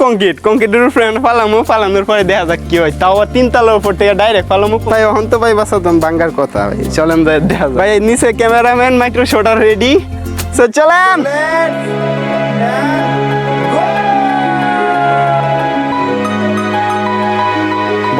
কংক্রিটের উপরে ফালানোর পরে দেখা যাক কি হয়। তাও 3 তলার উপর থেকে ডাইরেক্ট ফালামু ভাই। এখন তো ভাই বাসাতাম বাঙ্গার কথা ভাই, চলেন দেখা যাক ভাই। নিচে ক্যামেরাম্যান মাইক্রো শটার রেডি, সো চলেন।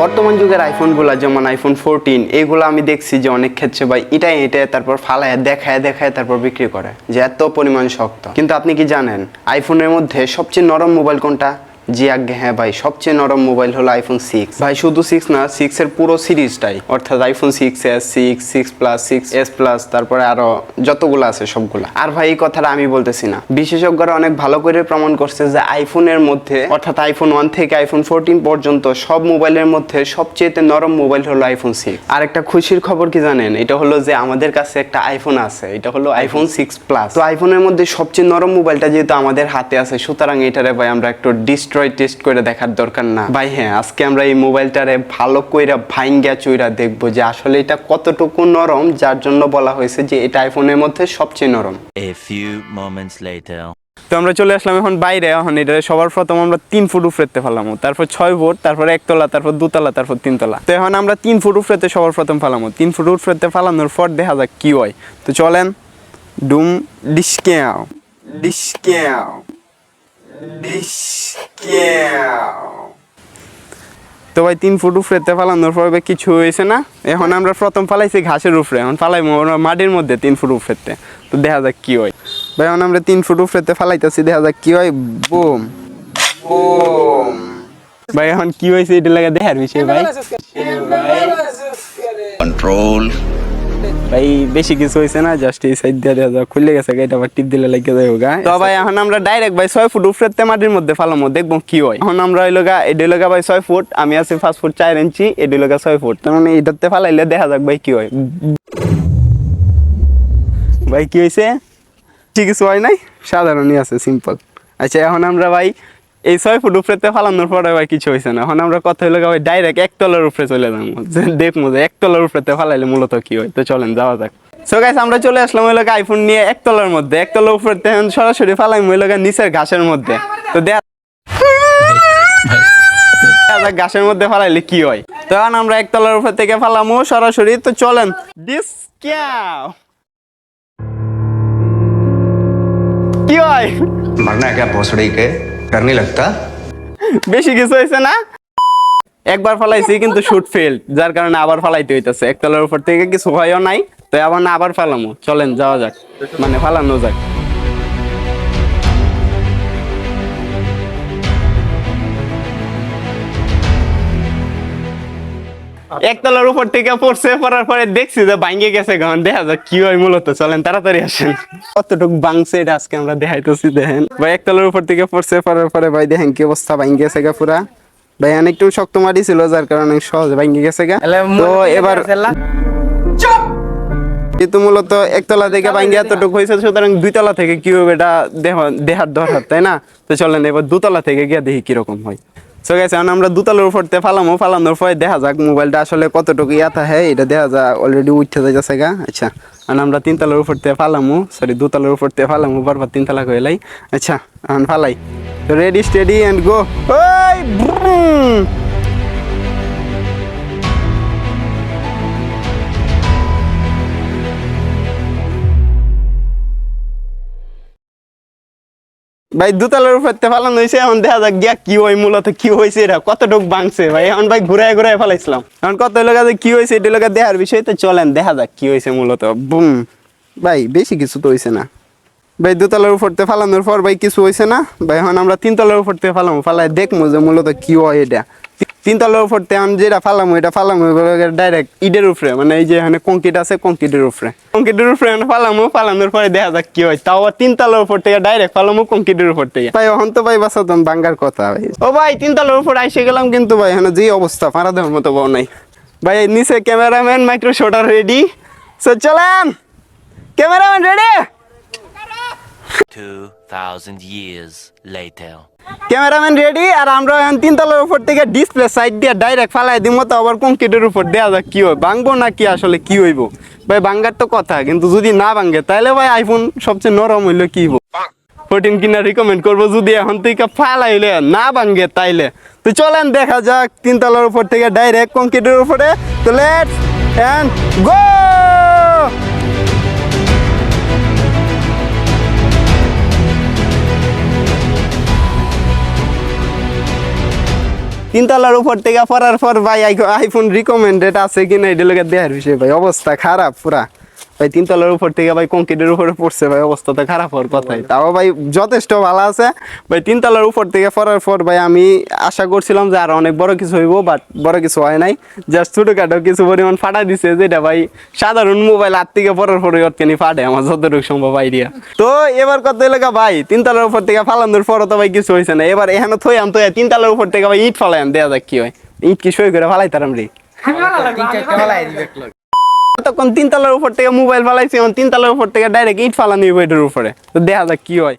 বর্তমান যুগের আইফোনগুলো যেমন আইফোন 14 এইগুলো আমি দেখছি যে অনেক ক্ষেত্রে ভাই এটা তারপর ফালায় দেখায় তারপর বিক্রি করে, যে এত পরিমাণ শক্ত। কিন্তু আপনি কি জানেন আইফোনের মধ্যে সবচেয়ে নরম মোবাইল কোনটা? জি আজ্ঞে হ্যাঁ ভাই, সবচেয়ে নরম মোবাইল হলো আইফোন 6 ভাই। শুধু 6 না, 6 এর পুরো সিরিজটাই, অর্থাৎ iPhone 6s, 6 plus, 6s plus, তারপরে আরো যতগুলো আছে সবগুলা। আর ভাই এই কথাটা আমি বলতেছি না, বিশেষজ্ঞরা অনেক ভালো করে প্রমাণ করছে যে আইফোনের মধ্যে, অর্থাৎ আইফোন 1 থেকে আইফোন 14 পর্যন্ত সব মোবাইলের মধ্যে সবচেয়ে নরম মোবাইল হলো আইফোন 6। আর একটা খুশির খবর কি জানেন? এটা হলো যে আমাদের কাছে একটা আইফোন আছে, এটা হলো আইফোন 6 প্লাস। তো আইফোনের মধ্যে সবচেয়ে নরম মোবাইলটা যেহেতু আমাদের হাতে আছে, সুতরাং এটারে ভাই আমরা একটু টেস্ট করে দেখার দরকার না ভাই? হ্যাঁ, আজকে আমরা এই মোবাইলটারে ভালো কইরা ভাইঙ্গা চুইরা দেখবো যে আসলে এটা কতটুকু নরম, যার জন্য বলা হয়েছে যে এটা আইফোনের মধ্যে সবচেয়ে নরম। A few moments later. তো আমরা চলে আসলাম এখন বাইরে। এখন এটা সবার প্রথম আমরা 3 ফুট উপরেতে ফেলামো, তারপর 6 ফুট, তারপর 1 তলা, তারপর 2 তলা, তারপর 3 তলা। তো এখন আমরা 3 ফুট উপরেতে সবার প্রথম ফেলামো। 3 ফুট উপরেতে ফেলানোর পর দেখা যাক কি হয়। তো চলেন, ডুম ডিসকেও ডিসকেও তো ভাই 3 ফুট উপরেতে ফালানোর পর কিছু হয়েছে না। এখন আমরা প্রথম ফালাইছি ঘাসের উপরে, এখন ফালাইবো মাটির মধ্যে 3 ফুট উপরেতে। তো দেখা যাক কি হয় ভাই। এখন আমরা 3 ফুট উপরেতে ফালাইতেছি, দেখা যাক কি হয়। বুম বুম ভাই, এখন কি হয়েছে এটা লাগে দেখার বিষয় ভাই। কন্ট্রোল ভাই, বেশি কিছু হয়েছে না, জাস্ট এই সাইড দিয়ে দেখা যাক খুলে গেছে, এটা আবার টিপ দিলে লাগে যাবে গা। তো ভাই এখন আমরা ডাইরেক্ট ভাই 6 ফুট উপরেতে মাটির মধ্যে ফালামো, দেখবো কি হয়। এখন আমরা হইলো গা এটা লগা ভাই 6 ফুট, আমি আছি 5 ফুট 4 ইঞ্চি, এটা লগা 6 ফুট। তার মানে এটাতে ফালাইলে দেখা যাক ভাই কি হয়। ভাই কি হয়েছে? ঠিক কিছু হয় নাই, সাধারণই আছে, সিম্পল। আচ্ছা, এখন আমরা ভাই এই 6 ফুট উপরেতে ফালানোর পরে ভাই কিছু হয়েছে না। এখন আমরা কথা হইলো ভাই ডাইরেক্ট 1 তলার উপরে চলে যাবো, দেখবো যে 1 তলার উপরেতে ফালাইলে মূলত কি হয়। তো চলেন যাওয়া যাক। সো গাইস, আমরা চলে আসলাম ওই লোক আইফোন নিয়ে 1 তলার মধ্যে। 1 তলার উপরে এখন সরাসরি ফালাই ওই লোক নিচের ঘাসের মধ্যে। তো দেখা যাক ঘাসের মধ্যে ফালাইলে কি হয়। তো এখন আমরা 1 তলার উপর থেকে ফালামো সরাসরি। তো চলেন ডিসকাও কি হয়। मरना है क्या भोसड़ी के? डर नहीं लगता? বেশি কিছু হয়েছে না, একবার ফালাইছি কিন্তু শুট ফেল, যার কারণে আবার ফালাইতে হইতেছে। 1 তলার উপর থেকে কিছু হয়ও নাই, তো আবার না আবার ফালামো। চলেন যাওয়া যাক, মানে ফালানো যাক। 1 তলার উপর থেকে পড়ার পরে দেখছি যে ভাঙ্গে গেছে, গান দেখা যাক কি হয় মূলত। চলেন তাড়াতাড়ি আসেন। কতটুকু ভাঙছে এটা আজকে আমরা দেখাইতেছি। দেখেন ভাই 1 তলার উপর থেকে পড়ার পরে ভাই দেখেন কি অবস্থা, ভাঙ্গে গেছে গা পুরা। ভাই অনেকটু শক্ত মাটি ছিল, যার কারণে সহজে ভাঙ্গে গেছে গা। তো এবার কিন্তু মূলত 1 তলা থেকে ভাঙ্গে এতটুকু হয়েছে, সুতরাং 2 তলা থেকে কি হবে এটা দেখার দরকার, তাই না? তো চলেন এবার 2 তলা থেকে গিয়ে দেখি কিরকম হয়। সো গাইস, এখন আমরা 2 তলার উপর থেকে ফালানোর পরে দেখা যাক মোবাইলটা আসলে কতটুকু ইয়াথা হয়, এটা দেখা যায় অলরেডি উঠে যাইতেছে গা। আচ্ছা, এখন আমরা 3 তলার উপর থেকে ফালামু, সরি 2 তলার উপর থেকে ফালামু, বারবার 3 তলা কইলাই। আচ্ছা, এখন ফালাই। তো রেডি স্টেডি এন্ড গো। ওই ভাই 2 তলার উপর থেকে ফালানো হয়েছে। এখন দেখা যাক গিয়া কি হয়, মূলত কি হয়েছে, এটা কতটুকু ভাঙছে ভাই। এখন ভাই ঘুরায় ফালাইছিলাম, এখন কত লোক কি হয়েছে এটা লোক দেখার বিষয়। তো চলেন দেখা যাক কি হয়েছে মূলত। বুম ভাই, বেশি কিছু তো হয়েছে না ভাই। 2 তলার উপর থেকে ফালানোর পর ভাই কিছু হয়েছে না ভাই। এখন আমরা 3 তলার উপর থেকে ফালাই দেখবো যে মূলত কি হয় এটা। 3 তলার উপর থেকে আমি যেটা ফালামো এটা ডাইরেক্ট ইটের উপরে, মানে এই যে এখানে কংক্রিট আছে, কংক্রিটের উপরে ফালানোর পরে দেখা যাক কি হয়। তাও 3 তলার উপর থেকে ডাইরেক্ট ফালামো কংক্রিটের উপর থেকে ভাই। এখন তো ভাই বাসাতাম বাঙ্গার কথা ভাই। ও ভাই 3 তলার উপর আইসে গেলাম, কিন্তু ভাই এখানে যে অবস্থা ফাঁড়া দেওয়ার মতো বউ নাই ভাই। নিচে ক্যামেরাম্যান মাইক্রো শটার রেডি, সো চলেন। Cameraman ready. 2000 years later. Cameraman ready. আর আমরা এখন 3 তলার উপর থেকে ডিসপ্লে সাইড দিয়ে ডাইরেক্ট ফালাই দিব। তো আবার কংক্রিটের উপর দেওয়া যাক কি হয়, ভাঙবো না কি আসলে কি হইব ভাই। ভাঙ্গার তো কথা, কিন্তু যদি না ভাঙ্গে তাহলে ভাই আইফোন সবচেয়ে নরম হইলো কি হইব। 14 কিনা রিকমেন্ড করবো যদি এখন থেকে ফালাইলে না ভাঙ্গে তাইলে। তো চলেন দেখা যাক 3 তলার উপর থেকে ডাইরেক্ট কংক্রিটের উপরে। তো লেটস এন্ড গো। 3 তলার উপর থেকে পড়ার পর ভাই আইফোন রিকমেন্ডেড আছে কিনা এটা লোকের দেখার বিষয় ভাই। অবস্থা খারাপ পুরা ভাই। 3 তলার উপর থেকে ভাই কংক্রিটের উপরে পড়ছে ভাই, অবস্থা তো খারাপ হওয়ার কথাই। তাও ভাই যথেষ্ট ভালো আছে ভাই। 3 তলার উপর থেকে পড়ার পর ভাই আমি আশা করছিলাম যে আর অনেক বড় কিছু হইব, বাট বড় কিছু হয় নাই। জাস্ট ছোটখাটো কিছু পরিমাণ ফাটা দিছে, যেটা ভাই সাধারণ মোবাইল হাত থেকে পড়ার পরে অতখানি ফাটে আমার যতটুকু সম্ভব আইডিয়া। তো এবার কত এলাকা ভাই 3 তলার উপর থেকে ফালানোর পরও তো ভাই কিছু হয়েছে না। এবার এখানে থইয়াম তো 3 তলার উপর থেকে ভাই ইট ফালাইম, দেয়া যাক কি হয়। ইট কি সই করে ফালাইতাম রে তখন। 3 তলার উপর থেকে মোবাইল ফালাইছি, 3 তলার উপর থেকে ডাইরেক্ট ইট ফালানি এটার উপরে। তো দেখা যাক কি হয়।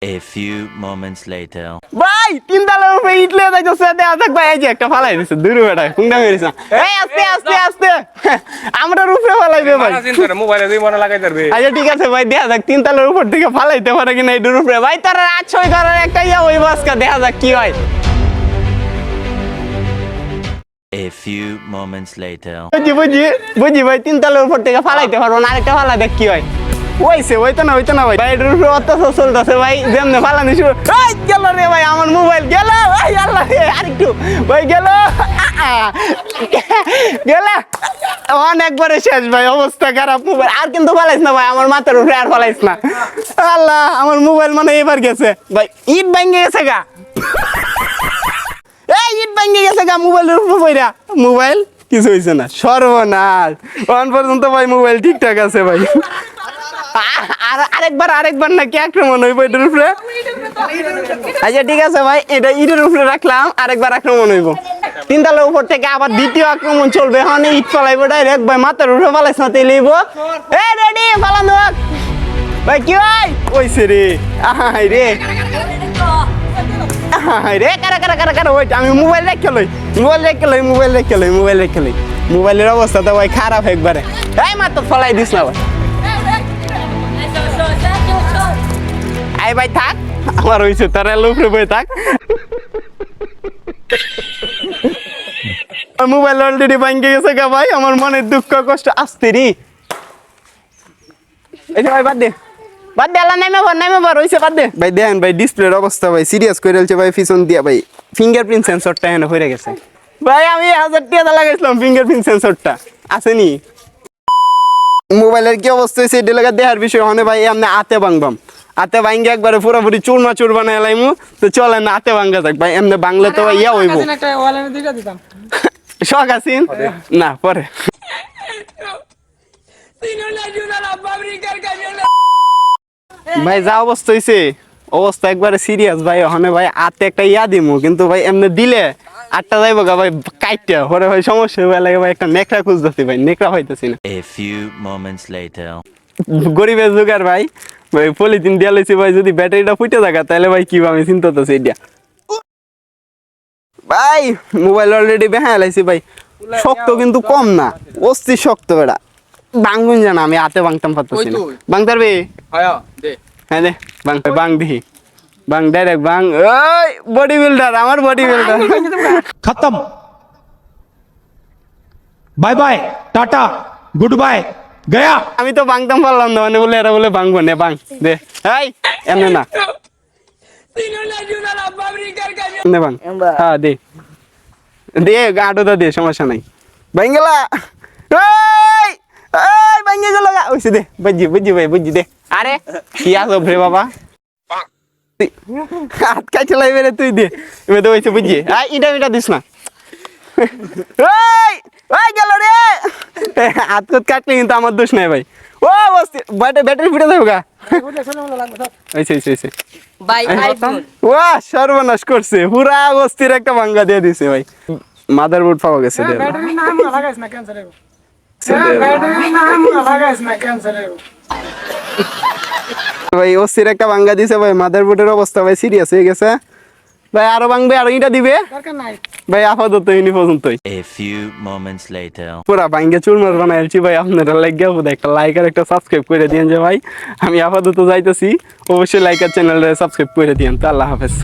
A few moments later. ভাই 3 তলার উপরে ইট লয়ে যাইতেছে, দেখা যাক ভাই। এই যে একটা ফালাই দিছে দূর বেটা কুংডা মেরেছ। এই আস্তে আস্তে আস্তে আমরা উপরে ফালাইবে ভাই। মোবাইলে দুই মনে লাগাই ধরবে। আচ্ছা ঠিক আছে ভাই, দেখা যাক 3 তলার উপর থেকে ফালাইতে পারে কিনা এটার উপরে ভাই। তারা 800 করার একটা ইয়া ওই বাসকা, দেখা যাক কি হয়। A few moments later. বুঝি ভাই 3 তলার উপর থেকে ফালাইতে পারবো না, আরেকটা ফালা দেখ কি হয়। হইতো না ভাই। এটার উপরে অত্যাচার চলতেছে ভাই, যেমনে ফালানি শুরু। এই গেল রে ভাই, আমার মোবাইল গেল ভাই। আল্লাহ রে, আরেকটু ভাই গেল গেল। অনেকবারে শেষ ভাই, অবস্থা খারাপ মোবাইল। আর কিন্তু ফালাইস না ভাই, আমার মাথার উপরে আর ফালাইস না। আল্লাহ, আমার মোবাইল মানে এবার গেছে ভাই। ইট ভাঙে গেছে গা, এই ইট ভাঙে গেছে গা মোবাইলের উপর পইরা। মোবাইল কিছু হয়েছে না, সর্বনাশ। অন পর্যন্ত ভাই মোবাইল ঠিকঠাক আছে ভাই। আরেকবার নাকি আক্রমণ হইব এটার উপরে। আচ্ছা ঠিক আছে ভাই, এটা ইটের উপরে রাখলাম, আরেকবার আক্রমণ হইব। 3 তলার উপর থেকে আবার দ্বিতীয় আক্রমণ চলবে। এখন ইট ফালাইবো ডাইরেক্ট ভাই, মাথার উপরে ফালাইছ না তেল হইব। এই রেডি, ফালানো ভাই। কি হয় ওইছে রে, আহাই রে রে, কারা ওইটা। আমি মোবাইল রেখে লই। মোবাইলের অবস্থা তো ভাই খারাপ একবারে। এই মাত্র ফলাই দিস না ভাই। আই ভাই থাক, আমার হইছে, তারা উপরে বই থাক। মোবাইল অলরেডি ভাঙ্গে গেছে গা ভাই। আমার মনে দুঃখ কষ্ট আসতে রে। এই ভাই বাদ দে আল্লাহ, নাইমে বার হইছে, বাদ দে ভাই। দেখেন ভাই ডিসপ্লের অবস্থা ভাই সিরিয়াস করে রয়েছে ভাই। পিছন দিয়া ভাই ফিঙ্গারপ্রিন্ট সেন্সরটা এনে হয়ে গেছে ভাই। আমি 1000 টাকা লাগাইছিলাম ফিঙ্গারপ্রিন্ট সেন্সরটা, আসেনি। মোবাইলের কি অবস্থা হয়েছে এটা লাগা দেখার বিষয় হনে ভাই। আমি হাতে ভাঙবাম, হাতে ভাঙ্গে একবারে পুরোপুরি চুর বানাই লাইমু। তো চলে না হাতে ভাঙ্গা যাক ভাই। এমনি বাংলা তো ভাই ইয়া হইব। শখ আছিন না পরে ভাই। যা অবস্থা হয়েছে, অবস্থা একবারে সিরিয়াস ভাই। ওখানে ভাই হাতে একটা ইয়া দিমু, কিন্তু ভাই এমনি দিলে আটটা যাইবো গা ভাই কাইটটা। পরে ভাই সমস্যা হয়ে লাগে ভাই। একটা নেকড়া খুঁজতেছি ভাই, নেকড়া হইতেছি না। A few moments later. গরিবের জোগাড় ভাই। ভাই পলিথিন দিয়া লইছি ভাই, যদি ব্যাটারিটা ফুটে থাকা তাহলে ভাই কি আমি চিন্তা করতেছি এটা ভাই। মোবাইল অলরেডি বেহা লাইছি ভাই। শক্ত কিন্তু কম না, অস্থির শক্ত বেড়া। ভাঙুন জানা, আমি হাতে ভাঙতাম পারতেছি না। ভাঙতে পারবি? হ্যাঁ দে বাং দিহি, বাং ডাইরেক্ট বাং। ওই বডি বিল্ডার, আমার বডি বিল্ডার। खत्म बाय बाय टाटा गुड बाय गया। আমি তো ভাঙতাম পারলাম না, মানে বলে এরা বলে ভাঙবো না। বাং দে, এই এমনি না দে বাং। হ্যাঁ দে দে, গাঁটোটা দে, সমস্যা নাই। ভাঙ্গেলা ভাঙ্গে গেল গা। ওইসে দে, বুঝছি ভাই, বুঝছি দে। আরে কি আসব রে বাবা, হাত কাটে লাইবে রে তুই। দে এবার তো ওইসে বুঝছি। ইটা দিস না। গেল রে, হাত কাটলে কিন্তু আমার দোষ নাই ভাই। ও ব্যাটারি ফুটে যাবো গা। ওয়া সর্বনাশ করছে, পুরা অস্থির একটা ভাঙ্গা দিয়ে দিছে ভাই। মাদারবোর্ড পাওয়া গেছে ভাই। অস্থির একটা ভাঙ্গা দিছে ভাই। মাদারবোর্ডের অবস্থা ভাই সিরিয়াস হয়ে গেছে। ভাই আরো ভাঙবে, আরো ইটা দিবে দরকার নাই। ভাই, আপাতত ইনি পর্যন্তই। A few moments later. পুরা ভাঙ্গে চুরমার বানাইছি ভাই, আপনারা লাগিয়া একটা লাইক আর একটা সাবস্ক্রাইব করে দিয়েন যে ভাই। আমি আপাতত যাইতেছি, অবশ্যই লাইক আর চ্যানেলটা সাবস্ক্রাইব করে দিয়েন। তো আল্লাহ হাফেজ।